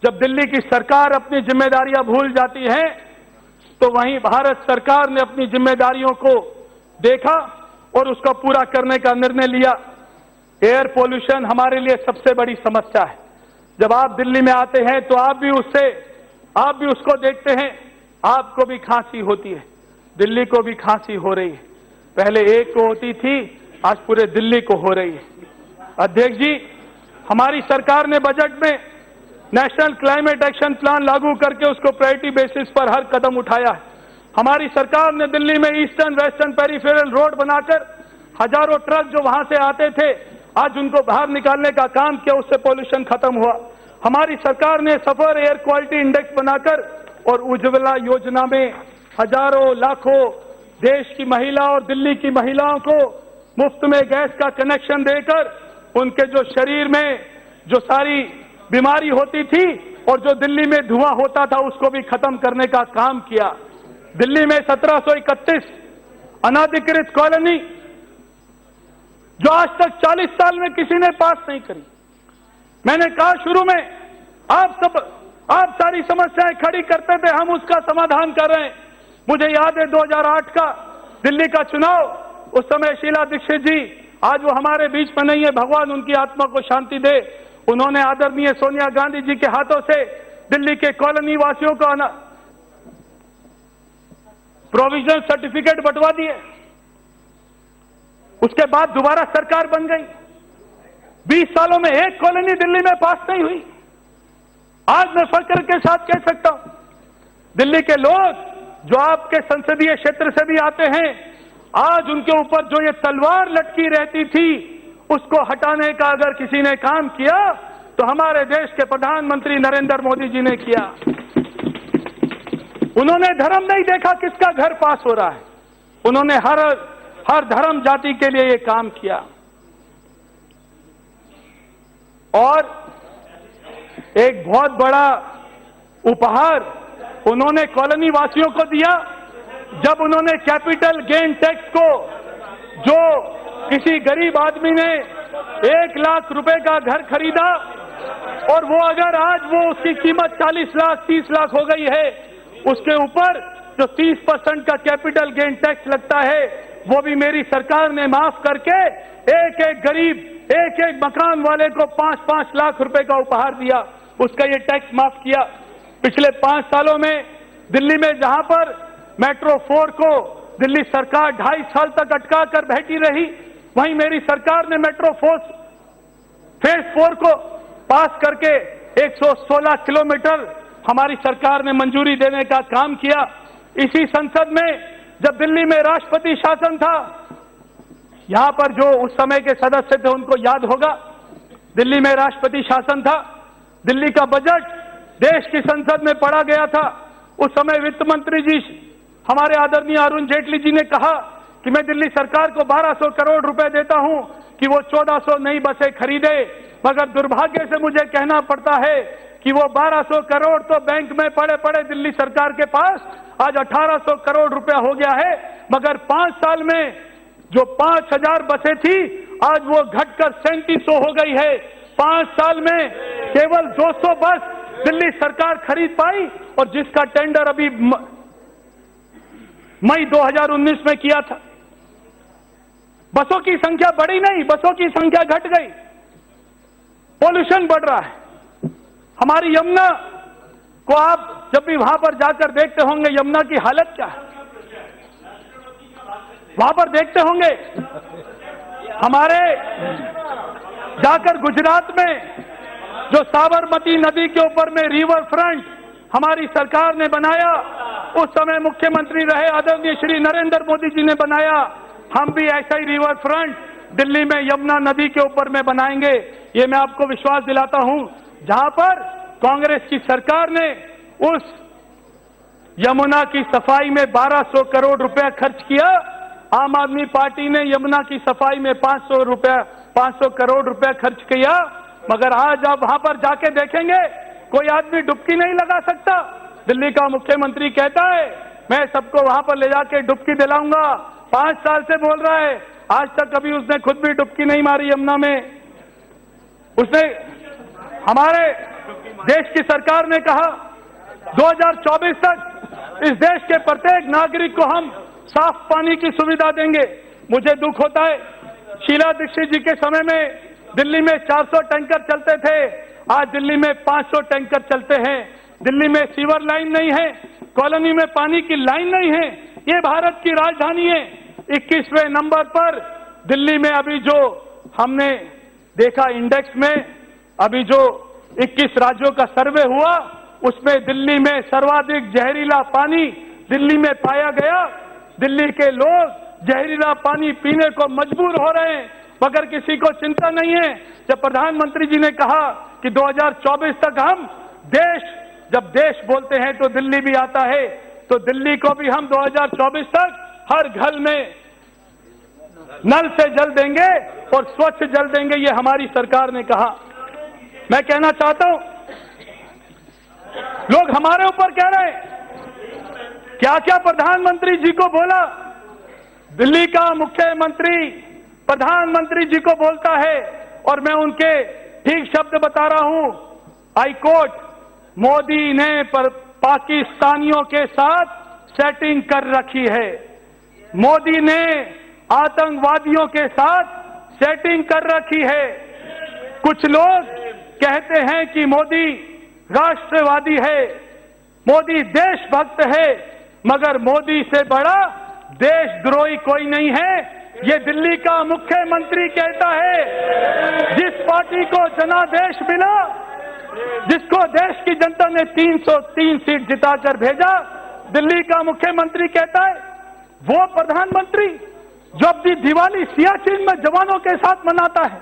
जब दिल्ली की सरकार अपनी जिम्मेदारियां भूल जाती है तो वहीं भारत सरकार ने अपनी जिम्मेदारियों को देखा और उसका पूरा करने का निर्णय लिया। एयर पोल्यूशन हमारे लिए सबसे बड़ी समस्या है। जब आप दिल्ली में आते हैं तो आप भी उसको देखते हैं, आपको भी खांसी होती है, दिल्ली को भी खांसी हो रही है। पहले एक को होती थी, आज पूरे दिल्ली को हो रही है। अध्यक्ष जी, हमारी सरकार ने बजट में नेशनल क्लाइमेट एक्शन प्लान लागू करके उसको प्रायोरिटी बेसिस पर हर कदम उठाया है। हमारी सरकार ने दिल्ली में ईस्टर्न वेस्टर्न पेरिफेरल रोड बनाकर हजारों ट्रक जो वहां से आते थे, आज उनको बाहर निकालने का काम किया, उससे पोल्यूशन खत्म हुआ। हमारी सरकार ने सफर एयर क्वालिटी इंडेक्स बनाकर और उज्ज्वला योजना में हजारों लाखों देश की महिला और दिल्ली की महिलाओं को मुफ्त में गैस का कनेक्शन देकर उनके जो शरीर में जो सारी बीमारी होती थी और जो दिल्ली में धुआं होता था उसको भी खत्म करने का काम किया। दिल्ली में 1731 अनाधिकृत कॉलोनी जो आज तक 40 साल में किसी ने पास नहीं करी। मैंने कहा शुरू में आप सारी समस्याएं खड़ी करते थे, हम उसका समाधान कर रहे हैं। मुझे याद है 2008 का दिल्ली का चुनाव, उस समय शीला दीक्षित जी, आज वो हमारे बीच में नहीं है, भगवान उनकी आत्मा को शांति दे, उन्होंने आदरणीय सोनिया गांधी जी के हाथों से दिल्ली के कॉलोनी वासियों को प्रोविजनल सर्टिफिकेट बंटवा दिए। उसके बाद दोबारा सरकार बन गई। 20 सालों में एक कॉलोनी दिल्ली में पास नहीं हुई। आज मैं फख्र के साथ कह सकता हूं, दिल्ली के लोग जो आपके संसदीय क्षेत्र से भी आते हैं, आज उनके ऊपर जो ये तलवार लटकी रहती थी उसको हटाने का अगर किसी ने काम किया तो हमारे देश के प्रधानमंत्री नरेंद्र मोदी जी ने किया। उन्होंने धर्म नहीं देखा किसका घर पास हो रहा है, उन्होंने हर धर्म जाति के लिए ये काम किया। और एक बहुत बड़ा उपहार उन्होंने कॉलोनी वासियों को दिया जब उन्होंने कैपिटल गेन टैक्स को, जो किसी गरीब आदमी ने 1 लाख रुपए का घर खरीदा और वो अगर आज वो उसकी कीमत 40 लाख 30 लाख हो गई है, उसके ऊपर जो 30% का कैपिटल गेन टैक्स लगता है वो भी मेरी सरकार ने माफ करके एक एक गरीब, एक एक मकान वाले को 5-5 लाख रुपए का उपहार दिया, उसका ये टैक्स माफ किया। पिछले 5 सालों में दिल्ली में जहां पर मेट्रो 4 को दिल्ली सरकार 2.5 साल तक अटका कर बैठी रही, वहीं मेरी सरकार ने मेट्रो फेज 4 को पास करके 116 किलोमीटर हमारी सरकार ने मंजूरी देने का काम किया। इसी संसद में जब दिल्ली में राष्ट्रपति शासन था, यहां पर जो उस समय के सदस्य थे उनको याद होगा, दिल्ली में राष्ट्रपति शासन था, दिल्ली का बजट देश की संसद में पढ़ा गया था। उस समय वित्त मंत्री जी हमारे आदरणीय अरुण जेटली जी ने कहा कि मैं दिल्ली सरकार को 1200 करोड़ रुपए देता हूं कि वो 1400 नई बसें खरीदे, मगर दुर्भाग्य से मुझे कहना पड़ता है कि वो 1200 करोड़ तो बैंक में पड़े दिल्ली सरकार के पास आज 1800 करोड़ रुपया हो गया है, मगर 5 साल में जो 5000 बसें थी आज वो घटकर 3700 हो गई है। 5 साल में केवल 200 बस दिल्ली सरकार खरीद पाई और जिसका टेंडर अभी मई 2019 में किया था। बसों की संख्या बढ़ी नहीं, बसों की संख्या घट गई, पोल्यूशन बढ़ रहा है। हमारी यमुना को आप जब भी वहां पर जाकर देखते होंगे, यमुना की हालत क्या है, वहां पर देखते होंगे। हमारे जाकर गुजरात में जो साबरमती नदी के ऊपर में रिवर फ्रंट हमारी सरकार ने बनाया, उस समय मुख्यमंत्री रहे आदरणीय श्री नरेंद्र मोदी जी ने बनाया। हम भी ऐसा ही रिवर फ्रंट दिल्ली में यमुना नदी के ऊपर में बनाएंगे, ये मैं आपको विश्वास दिलाता हूं। जहां पर कांग्रेस की सरकार ने उस यमुना की सफाई में 1200 करोड़ रुपया खर्च किया, आम आदमी पार्टी ने यमुना की सफाई में 500 करोड़ रुपया खर्च किया, मगर आज आप वहां पर जाके देखेंगे कोई आदमी डुबकी नहीं लगा सकता, दिल्ली का मुख्यमंत्री कहता है मैं सबको वहां पर ले जाके डुबकी दिलाऊंगा। 5 साल से बोल रहा है, आज तक कभी उसने खुद भी डुबकी नहीं मारी यमुना में। उसने, हमारे देश की सरकार ने कहा 2024 तक इस देश के प्रत्येक नागरिक को हम साफ पानी की सुविधा देंगे। मुझे दुख होता है, शीला दीक्षित जी के समय में दिल्ली में 400 टैंकर चलते थे, आज दिल्ली में 500 टैंकर चलते हैं। दिल्ली में सीवर लाइन नहीं है, कॉलोनी में पानी की लाइन नहीं है। ये भारत की राजधानी है। 21वें नंबर पर दिल्ली में अभी जो हमने देखा इंडेक्स में, अभी जो 21 राज्यों का सर्वे हुआ उसमें दिल्ली में सर्वाधिक जहरीला पानी दिल्ली में पाया गया। दिल्ली के लोग जहरीला पानी पीने को मजबूर हो रहे हैं, मगर किसी को चिंता नहीं है। जब प्रधानमंत्री जी ने कहा कि 2024 तक हम जब देश बोलते हैं तो दिल्ली भी आता है, तो दिल्ली को भी हम 2024 तक हर घर में नल से जल देंगे और स्वच्छ जल देंगे, ये हमारी सरकार ने कहा। मैं कहना चाहता हूं, लोग हमारे ऊपर कह रहे हैं क्या क्या प्रधानमंत्री जी को बोला। दिल्ली का मुख्यमंत्री प्रधानमंत्री जी को बोलता है और मैं उनके ठीक शब्द बता रहा हूं। आई कोट, मोदी ने पाकिस्तानियों के साथ सेटिंग कर रखी है। मोदी ने आतंकवादियों के साथ सेटिंग कर रखी है। कुछ लोग कहते हैं कि मोदी राष्ट्रवादी है, मोदी देशभक्त है, मगर मोदी से बड़ा देशद्रोही कोई नहीं है। ये दिल्ली का मुख्यमंत्री कहता है। जिस पार्टी को जनादेश मिला, जिसको देश की जनता ने 303 सीट जिताकर भेजा, दिल्ली का मुख्यमंत्री कहता है वो प्रधानमंत्री जो अपनी दिवाली सियाचिन में जवानों के साथ मनाता है,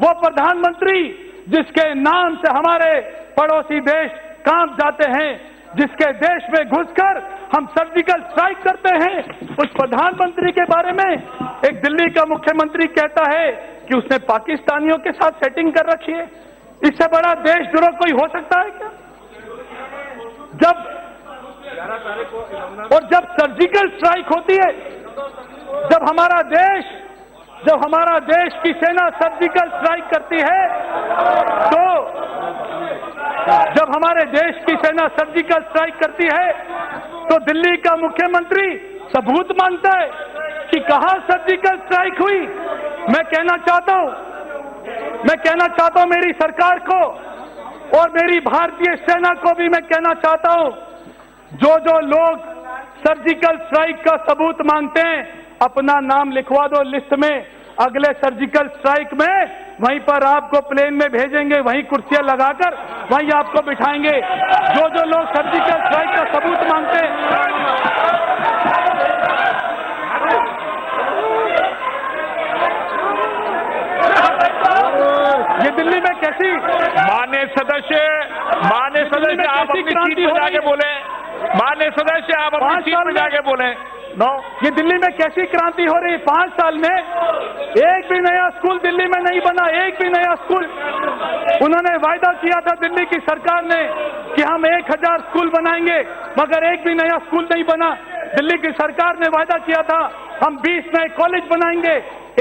वो प्रधानमंत्री जिसके नाम से हमारे पड़ोसी देश कांप जाते हैं, जिसके देश में घुसकर हम सर्जिकल स्ट्राइक करते हैं, उस प्रधानमंत्री के बारे में एक दिल्ली का मुख्यमंत्री कहता है कि उसने पाकिस्तानियों के साथ सेटिंग कर रखी है। इससे बड़ा देशद्रोह कोई हो सकता है क्या? जब सर्जिकल स्ट्राइक होती है, जब हमारा देश की सेना सर्जिकल स्ट्राइक करती है, तो जब हमारे देश की सेना सर्जिकल स्ट्राइक करती है तो दिल्ली का मुख्यमंत्री सबूत मांगता है कि कहां सर्जिकल स्ट्राइक हुई। मैं कहना चाहता हूं मेरी सरकार को और मेरी भारतीय सेना को भी मैं कहना चाहता हूं, जो लोग सर्जिकल स्ट्राइक का सबूत मांगते हैं, अपना नाम लिखवा दो लिस्ट में। अगले सर्जिकल स्ट्राइक में वहीं पर आपको प्लेन में भेजेंगे, वहीं कुर्सियां लगाकर वहीं आपको बिठाएंगे। जो लोग सर्जिकल स्ट्राइक का सबूत मांगते हैं, ये दिल्ली में कैसी माननीय सदस्य आप अपनी सीट पर जाके बोले। माननीय सदस्य आप अपनी सीट पर जाके बोले। ये दिल्ली में कैसी क्रांति हो रही है? 5 साल में एक भी नया स्कूल दिल्ली में नहीं बना, एक भी नया स्कूल। उन्होंने वायदा किया था दिल्ली की सरकार ने कि हम 1000 स्कूल बनाएंगे, मगर एक भी नया स्कूल नहीं बना। दिल्ली की सरकार ने वायदा किया था हम 20 नए कॉलेज बनाएंगे,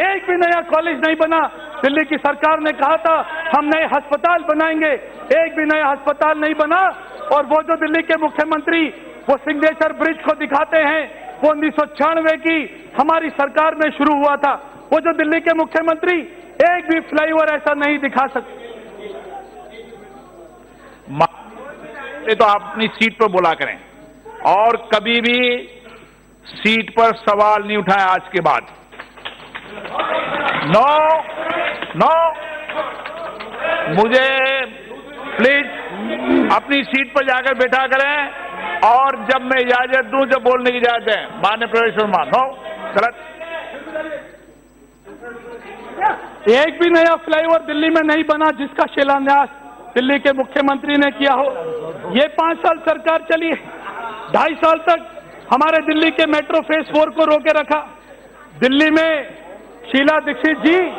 एक भी नया कॉलेज नहीं बना। दिल्ली की सरकार ने कहा था हम नए अस्पताल बनाएंगे, एक भी नया अस्पताल नहीं बना। और वो जो दिल्ली के मुख्यमंत्री वो सिग्नेचर ब्रिज को दिखाते हैं, वो 1996 की हमारी सरकार में शुरू हुआ था। वो जो दिल्ली के मुख्यमंत्री एक भी फ्लाईओवर ऐसा नहीं दिखा सकते। तो आप अपनी सीट पर बोला करें और कभी भी सीट पर सवाल नहीं उठाएं आज के बाद। नो, मुझे प्लीज अपनी सीट पर जाकर बैठा करें और जब मैं इजाजत दूं, जब बोलने की इजाजत है। माननीय प्रवेश वर्मा, नो, गलत। एक भी नया फ्लाईओवर दिल्ली में नहीं बना जिसका शिलान्यास दिल्ली के मुख्यमंत्री ने किया हो। ये 5 साल सरकार चली है, 2.5 साल तक हमारे दिल्ली के मेट्रो फेज 4 को रोके रखा। दिल्ली में शीला दीक्षित जी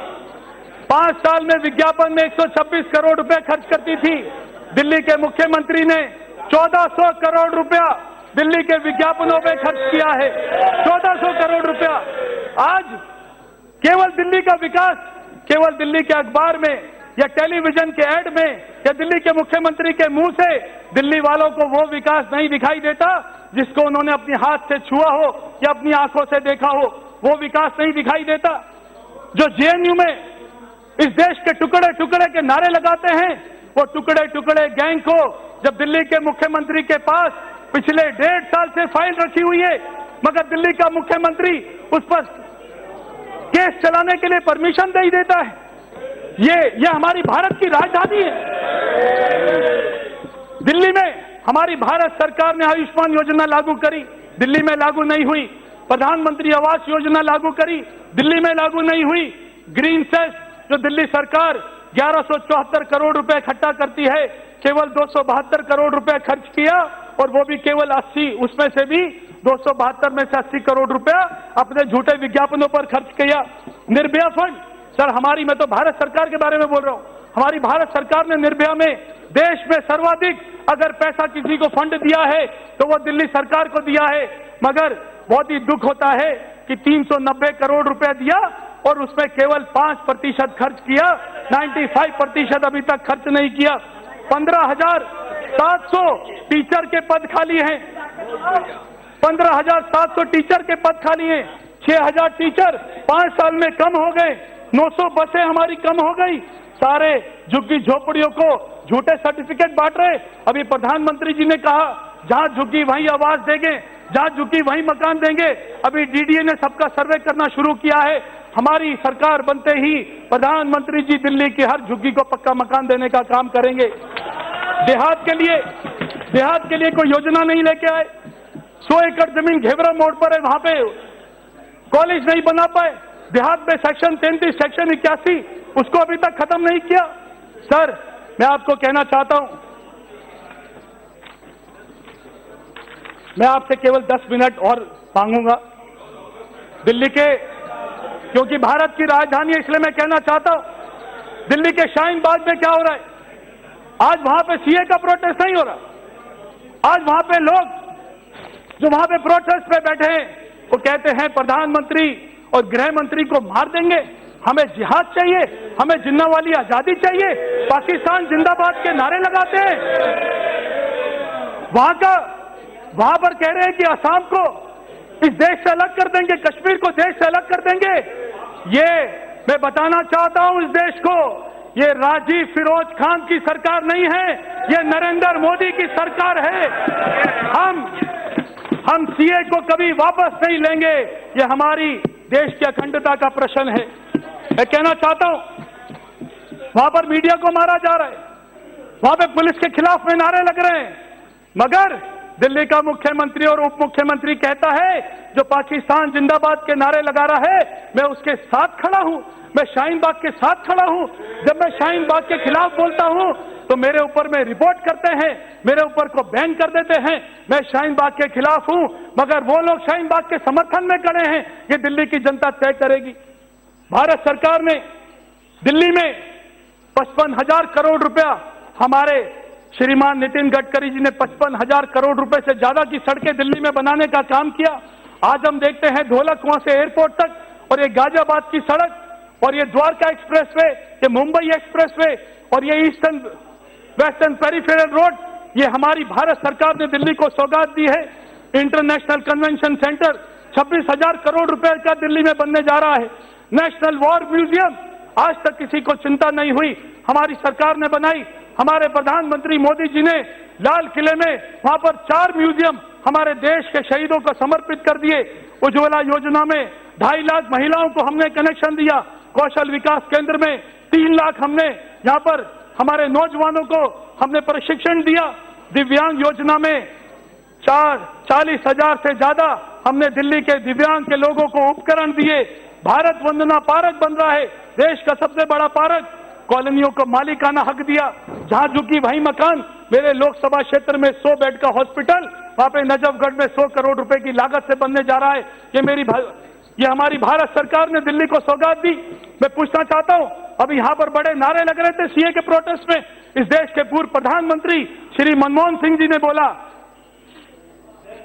5 साल में विज्ञापन में 126 करोड़ रुपए खर्च करती थी। दिल्ली के मुख्यमंत्री ने 1400 करोड़ रुपया दिल्ली के विज्ञापनों पे खर्च किया है। 1400 करोड़ रुपया। आज केवल दिल्ली का विकास केवल दिल्ली के अखबार में या टेलीविजन के ऐड में या दिल्ली के मुख्यमंत्री के मुंह से दिल्ली वालों को वो विकास नहीं दिखाई देता जिसको उन्होंने अपने हाथ से छुआ हो या अपनी आंखों से देखा हो। वो विकास नहीं दिखाई देता। जो जेएनयू में इस देश के टुकड़े टुकड़े के नारे लगाते हैं, वो टुकड़े टुकड़े गैंग को जब दिल्ली के मुख्यमंत्री के पास पिछले 1.5 साल से फाइल रखी हुई है, मगर दिल्ली का मुख्यमंत्री उस पर केस चलाने के लिए परमिशन नहीं देता है। ये हमारी भारत की राजधानी है। दिल्ली में हमारी भारत सरकार ने आयुष्मान योजना लागू करी, दिल्ली में लागू नहीं हुई। प्रधानमंत्री आवास योजना लागू करी, दिल्ली में लागू नहीं हुई। ग्रीन सेस जो दिल्ली सरकार 1174 करोड़ रुपए इकट्ठा करती है, केवल 272 करोड़ रुपए खर्च किया, और वो भी केवल 80, उसमें से भी 272 में से 80 करोड़ रुपया अपने झूठे विज्ञापनों पर खर्च किया। निर्भया फंड, सर मैं तो भारत सरकार के बारे में बोल रहा हूं। हमारी भारत सरकार ने निर्भया में देश में सर्वाधिक अगर पैसा किसी को फंड दिया है तो वो दिल्ली सरकार को दिया है। मगर बहुत ही दुख होता है कि 390 करोड़ रुपए दिया और उसमें केवल 5% खर्च किया, 95% अभी तक खर्च नहीं किया। 15,700 टीचर के पद खाली हैं, 15,700 टीचर के पद खाली हैं। 6,000 टीचर 5 साल में कम हो गए, 900 बसें हमारी कम हो गई। सारे झुग्गी झोपड़ियों को झूठे सर्टिफिकेट बांट रहे। अभी प्रधानमंत्री जी ने कहा जहां झुग्गी वहीं आवास देंगे, जहां झुग्गी वहीं मकान देंगे। अभी डीडीए ने सबका सर्वे करना शुरू किया है। हमारी सरकार बनते ही प्रधानमंत्री जी दिल्ली की हर झुग्गी को पक्का मकान देने का काम करेंगे। देहात के लिए कोई योजना नहीं लेके आए। 100 एकड़ जमीन घेवरा मोड़ पर है, वहां पे कॉलेज नहीं बना पाए। देहात में सेक्शन 33, सेक्शन 81 उसको अभी तक खत्म नहीं किया। सर मैं आपको कहना चाहता हूं, मैं आपसे केवल 10 मिनट और मांगूंगा दिल्ली के, क्योंकि भारत की राजधानी है, इसलिए मैं कहना चाहता हूं दिल्ली के शाहीन बाग में क्या हो रहा है। आज वहां पे सीए का प्रोटेस्ट नहीं हो रहा। आज वहां पे लोग जो वहां पे प्रोटेस्ट पे बैठे हैं वो कहते हैं प्रधानमंत्री और गृह मंत्री को मार देंगे, हमें जिहाद चाहिए, हमें जिन्नावाली आजादी चाहिए, पाकिस्तान जिंदाबाद के नारे लगाते हैं। वहां पर कह रहे हैं कि असम को इस देश से अलग कर देंगे, कश्मीर को देश से अलग कर देंगे। ये मैं बताना चाहता हूं इस देश को, ये राजीव फिरोज खान की सरकार नहीं है, ये नरेंद्र मोदी की सरकार है। हम सीए को कभी वापस नहीं लेंगे, ये हमारी देश की अखंडता का प्रश्न है। मैं कहना चाहता हूं वहां पर मीडिया को मारा जा रहा है, वहां पे पुलिस के खिलाफ में नारे लग रहे हैं, मगर दिल्ली का मुख्यमंत्री और उप मुख्यमंत्री कहता है जो पाकिस्तान जिंदाबाद के नारे लगा रहा है मैं उसके साथ खड़ा हूं, मैं शाहीन बाग के साथ खड़ा हूं। जब मैं शाहीन बाग के खिलाफ बोलता हूं तो मेरे ऊपर में रिपोर्ट करते हैं, मेरे ऊपर को बैन कर देते हैं। मैं शाहीन बाग के खिलाफ हूं, मगर वो लोग शाहीन बाग के समर्थन में खड़े हैं। ये दिल्ली की जनता तय करेगी। भारत सरकार ने दिल्ली में 55,000 करोड़ रुपया, हमारे श्रीमान नितिन गडकरी जी ने 55,000 करोड़ रुपए से ज्यादा की सड़कें दिल्ली में बनाने का काम किया। आज हम देखते हैं ढोलक कुआं से एयरपोर्ट तक, और ये गाजियाबाद की सड़क, और ये द्वारका एक्सप्रेसवे, ये मुंबई एक्सप्रेसवे, और ये ईस्टर्न वेस्टर्न पेरिफेरल रोड, ये हमारी भारत सरकार ने दिल्ली को सौगात दी है। इंटरनेशनल कन्वेंशन सेंटर 26,000 करोड़ रुपए का दिल्ली में बनने जा रहा है। नेशनल वॉर म्यूजियम, आज तक किसी को चिंता नहीं हुई, हमारी सरकार ने बनाई। हमारे प्रधानमंत्री मोदी जी ने लाल किले में वहां पर 4 म्यूजियम हमारे देश के शहीदों को समर्पित कर दिए। उज्ज्वला योजना में 2.5 लाख महिलाओं को हमने कनेक्शन दिया। कौशल विकास केंद्र में 3 लाख हमने यहाँ पर हमारे नौजवानों को हमने प्रशिक्षण दिया। दिव्यांग योजना में 40,000 से ज्यादा हमने दिल्ली के दिव्यांग के लोगों को उपकरण दिए। भारत वंदना पार्क बन रहा है, देश का सबसे बड़ा पार्क। कॉलोनियों को मालिकाना हक दिया, जहां झुकी वहीं मकान। मेरे लोकसभा क्षेत्र में 100 बेड का हॉस्पिटल, वहां पे नजफगढ़ में 100 करोड़ रुपए की लागत से बनने जा रहा है। ये मेरी ये हमारी भारत सरकार ने दिल्ली को सौगात दी। मैं पूछना चाहता हूं, अभी यहां पर बड़े नारे लग रहे थे सीए के प्रोटेस्ट में। इस देश के पूर्व प्रधानमंत्री श्री मनमोहन सिंह जी ने बोला,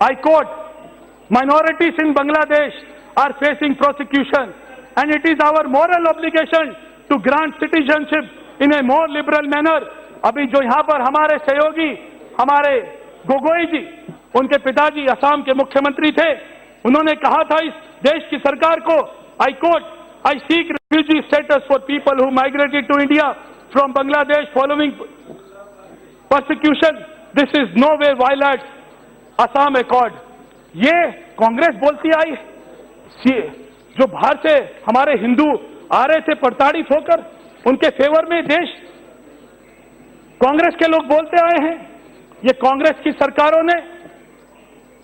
I quote, minorities in Bangladesh are facing prosecution and it is our moral obligation to grant citizenship in a more liberal manner। अभी जो यहां पर हमारे सहयोगी, हमारे गोगोई जी, उनके पिताजी असम के मुख्यमंत्री थे, उन्होंने कहा था इस देश की सरकार को, I quote, I seek refugee status for people who migrated to India from Bangladesh following persecution। This is no way violates Assam Accord। ये कांग्रेस बोलती आई, जो बाहर से हमारे हिंदू आ रहे थे प्रताड़ित होकर, उनके फेवर में देश कांग्रेस के लोग बोलते आए हैं। ये कांग्रेस की सरकारों ने,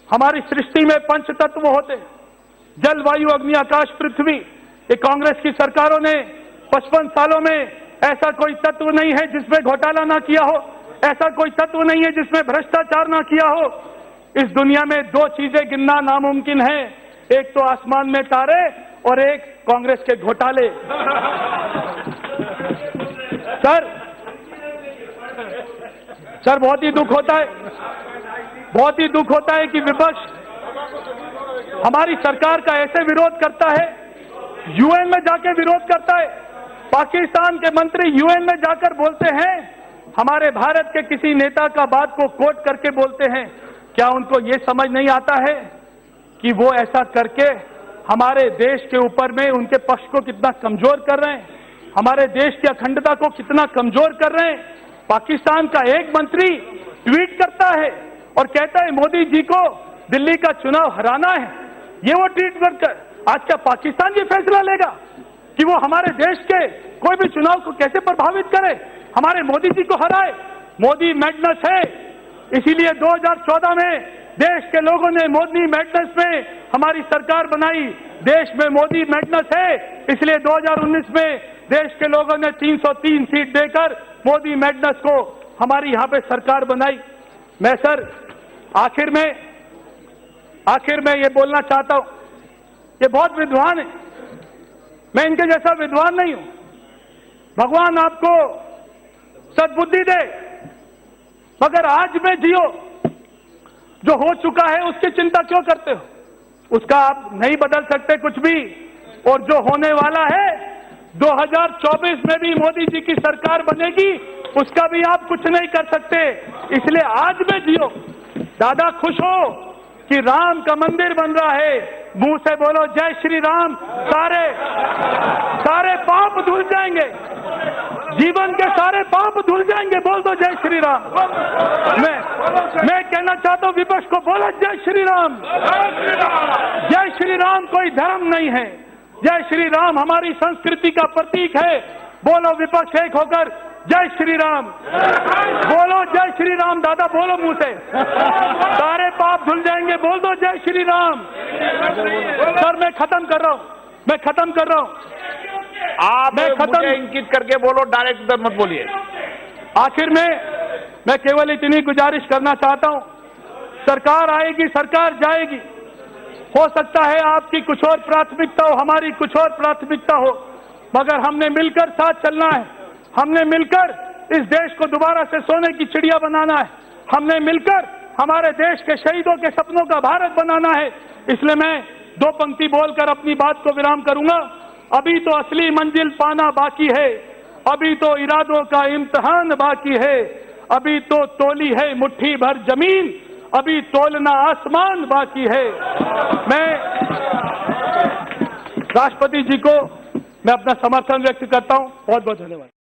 हमारी सृष्टि में पंच तत्व होते, जल वायु अग्नि आकाश पृथ्वी, ये कांग्रेस की सरकारों ने 55 सालों में ऐसा कोई तत्व नहीं है जिसमें घोटाला ना किया हो, ऐसा कोई तत्व नहीं है जिसमें भ्रष्टाचार ना किया हो। इस दुनिया में दो चीजें गिनना नामुमकिन है, एक तो आसमान में तारे और एक कांग्रेस के घोटाले। सर बहुत ही दुख होता है, बहुत ही दुख होता है कि विपक्ष हमारी सरकार का ऐसे विरोध करता है, यूएन में जाके विरोध करता है। पाकिस्तान के मंत्री यूएन में जाकर बोलते हैं, हमारे भारत के किसी नेता का बात को कोट करके बोलते हैं। क्या उनको ये समझ नहीं आता है कि वो ऐसा करके हमारे देश के ऊपर में उनके पक्ष को कितना कमजोर कर रहे हैं, हमारे देश की अखंडता को कितना कमजोर कर रहे हैं। पाकिस्तान का एक मंत्री ट्वीट करता है और कहता है मोदी जी को दिल्ली का चुनाव हराना है। ये वो ट्वीट करकर आज क्या पाकिस्तान ये फैसला लेगा कि वो हमारे देश के कोई भी चुनाव को कैसे प्रभावित करे, हमारे मोदी जी को हराए? मोदी मैडनेस है, इसीलिए 2014 में देश के लोगों ने मोदी मैडनेस में हमारी सरकार बनाई। देश में मोदी मैडनेस है, इसलिए 2019 में देश के लोगों ने 303 सीट देकर मोदी मैडनेस को हमारी यहां पे सरकार बनाई। मैं सर आखिर में ये बोलना चाहता हूं, ये बहुत विद्वान है, मैं इनके जैसा विद्वान नहीं हूं। भगवान आपको सद्बुद्धि दे, मगर आज में जियो। जो हो चुका है उसकी चिंता क्यों करते हो? उसका आप नहीं बदल सकते कुछ भी, और जो होने वाला है 2024 में भी मोदी जी की सरकार बनेगी, उसका भी आप कुछ नहीं कर सकते। इसलिए आज में जियो। दादा खुश हो कि राम का मंदिर बन रहा है, मुंह से बोलो जय श्री राम, सारे पाप धुल जाएंगे, जीवन के सारे पाप धुल जाएंगे। बोल दो जय श्री राम। मैं कहना चाहता हूं विपक्ष को, बोलो जय श्री राम। जय श्री राम कोई धर्म नहीं है, जय श्री राम हमारी संस्कृति का प्रतीक है। बोलो विपक्ष एक होकर जय श्री राम, बोलो जय श्री राम। दादा बोलो मुंह से, सारे पाप धुल जाएंगे। बोल दो जय श्री राम। सर मैं खत्म कर रहा हूं। आप मुझे इंकित करके बोलो, डायरेक्ट उधर मत बोलिए। आखिर में मैं केवल इतनी गुजारिश करना चाहता हूं, सरकार आएगी, सरकार जाएगी, हो सकता है आपकी कुछ और प्राथमिकता हो, हमारी कुछ और प्राथमिकता हो, मगर हमने मिलकर साथ चलना है। हमने मिलकर इस देश को दोबारा से सोने की चिड़िया बनाना है। हमने मिलकर हमारे देश के शहीदों के सपनों का भारत बनाना है। इसलिए मैं दो पंक्ति बोलकर अपनी बात को विराम करूंगा। अभी तो असली मंजिल पाना बाकी है, अभी तो इरादों का इम्तिहान बाकी है, अभी तो तोली है मुट्ठी भर जमीन, अभी तोलना आसमान बाकी है। मैं राष्ट्रपति जी को मैं अपना समर्थन व्यक्त करता हूं। बहुत बहुत धन्यवाद।